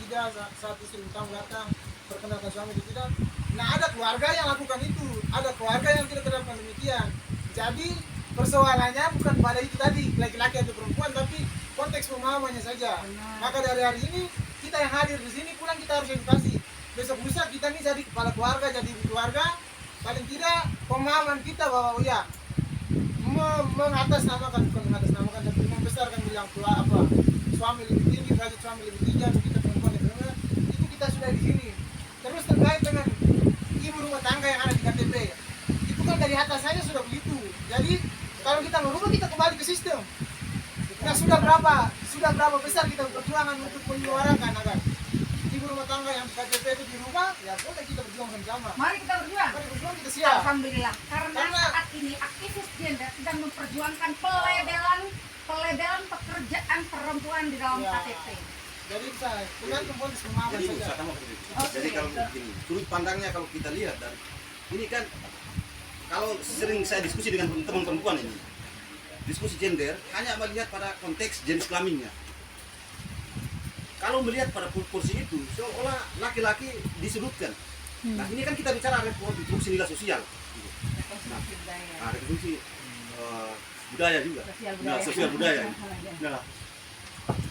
tidak, saat istri tamu datang perkenalkan suami itu tidak. Nah ada keluarga yang lakukan itu, ada keluarga yang tidak terlakukan demikian. Jadi persoalannya bukan pada itu tadi laki-laki atau perempuan, tapi konteks pemahamannya saja. Maka dari hari ini kita yang hadir di sini pulang kita harus edukasi. Besok lusa kita nih jadi kepala keluarga, jadi ibu keluarga, paling tidak pemahaman kita bahwa ya mengatasnamakan, bukan mengatasnamakan, tapi membesarkan bilang tua apa suami lebih tinggi, derajat suami lebih tinggi, atau kita perempuan lebih rendah, itu kita sudah di sini. Terus terkait dengan ibu rumah tangga yang ada di KTP, itu kan dari atas saja sudah begitu. Jadi kalau kita merubah, kita kembali ke sistem. Nah sudah berapa besar kita perjuangan untuk menyuarakan agar ibu rumah tangga yang KTP itu dirubah, ya boleh kita berjuang sama-sama. Mari kita berjuang. Mari berjuang, kita siap. Alhamdulillah. Karena saat ini aktivis gender sedang memperjuangkan pelebelan pekerjaan perempuan di dalam KTP. Jadi saya dengan perempuan pemahaman Jadi saja. sama seperti itu. Jadi kalau begini, sudut pandangnya kalau kita lihat dan ini kan kalau sering saya diskusi dengan teman perempuan ini, diskusi gender hanya melihat pada konteks jenis kelaminnya. Kalau melihat pada porsi itu, seolah laki-laki disudutkan. Nah ini kan kita bicara reproduksi nilai sosial. Nah, reproduksi budaya juga. Sosial budaya. Nah,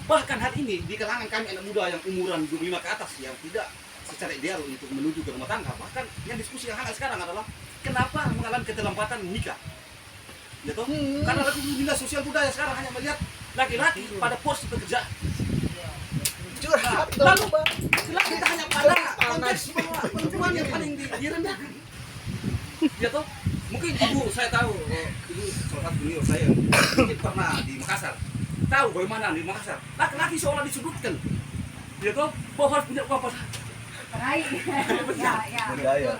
bahkan hari ini di kalangan kami anak muda yang umuran 25 ke atas yang tidak secara ideal untuk menuju ke rumah tangga, bahkan yang diskusi yang hangat sekarang adalah kenapa mengalami keterlambatan menikah. Ya toh? Karena nilai sosial budaya sekarang hanya melihat laki-laki pada porsi pekerjaan. Lalu kita hanya pada konteks bahwa perempuan yang paling direndahkan. Ya toh? Mungkin ibu saya tahu, ibu salah satu beliau saya mungkin pernah di Makassar, tahu bagaimana di Makassar laki-laki seolah disudutkan. Ya toh? Bahwa harus punya apa?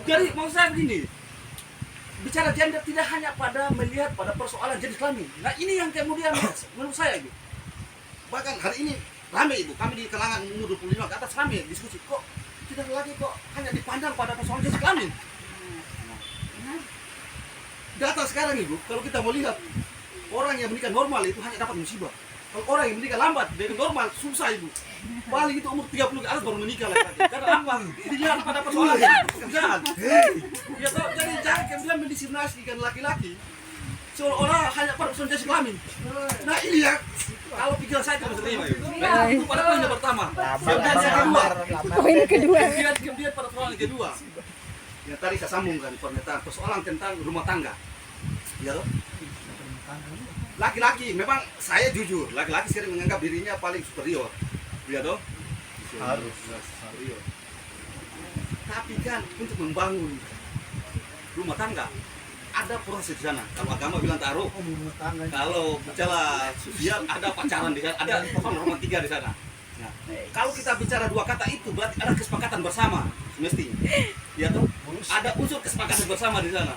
Jadi maksud saya begini, bicara gender tidak hanya pada melihat pada persoalan jenis kelamin. Nah ini yang kemudian menurut saya ibu, bahkan hari ini ramai ibu, kami di kalangan umur 25 ke atas ramai diskusi, kok kita lagi kok hanya dipandang pada persoalan jenis kelamin. Data sekarang ibu, kalau kita mau lihat orang yang menikah normal itu hanya dapat musibah. Kalau orang yang menikah lambat dengan normal susah ibu. Paling itu umur 30 ke atas baru menikah lagi. Karena apa? Dilihat pada persoalan pekerjaan. Ya toh, jadi jangan kemudian mendiskriminasikan laki-laki seolah-olah hanya pada persoalan jenis kelamin. Nah ini ya, kalau pikiran saya tidak terima ibu. Itu pada poin yang pertama. Kemudian pada persoalan yang kedua. Yang tadi saya sambungkan pernyataan persoalan tentang rumah tangga. Ya toh? Laki-laki, memang saya jujur, laki-laki sering menganggap dirinya paling superior. Ya toh? Harus superior. Tapi kan untuk membangun rumah tangga ada proses di sana. Kalau agama bilang taruh, kalau bicara sosial ada pacaran di sana, ada romantika di sana. Nah, kalau kita bicara dua kata itu berarti ada kesepakatan bersama semestinya. Ya toh? Ada unsur kesepakatan bersama di sana.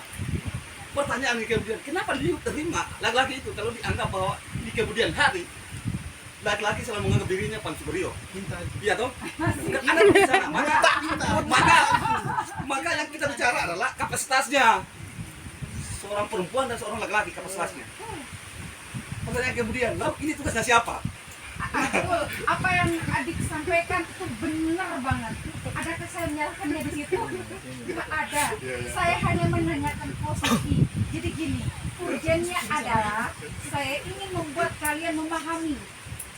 Pertanyaan kemudian, kenapa diterima laki-laki itu kalau dianggap bahwa di kemudian hari laki-laki selalu menganggap dirinya paling superior? Iya toh? Ada di sana. Maka yang kita bicara adalah kapasitasnya seorang perempuan dan seorang laki-laki, kapasitasnya. Pertanyaan kemudian, lalu ini tugasnya siapa? Apa yang adik sampaikan itu benar banget. Adakah saya menyalahkannya di situ? Tidak ada. Saya hanya menanyakan posisi. Jadi gini, urgennya adalah saya ingin membuat kalian memahami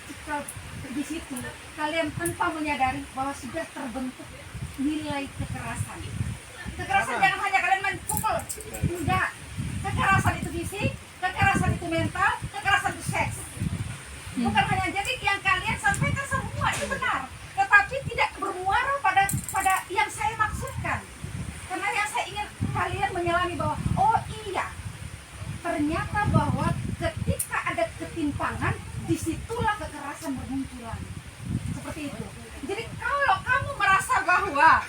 jika di situ kalian tanpa menyadari bahwa sudah terbentuk nilai kekerasan. Kekerasan jangan hanya kalian main pukul. Enggak. Kekerasan itu fisik, kekerasan itu mental, kekerasan itu seks. Bukan hanya jadi yang kalian sampaikan semua itu benar, tetapi tidak bermuara pada yang saya maksudkan. Karena yang saya ingin kalian menyelami bahwa oh iya, ternyata bahwa ketika ada ketimpangan, disitulah kekerasan bermunculan. Seperti itu. Jadi kalau kamu merasa bahwa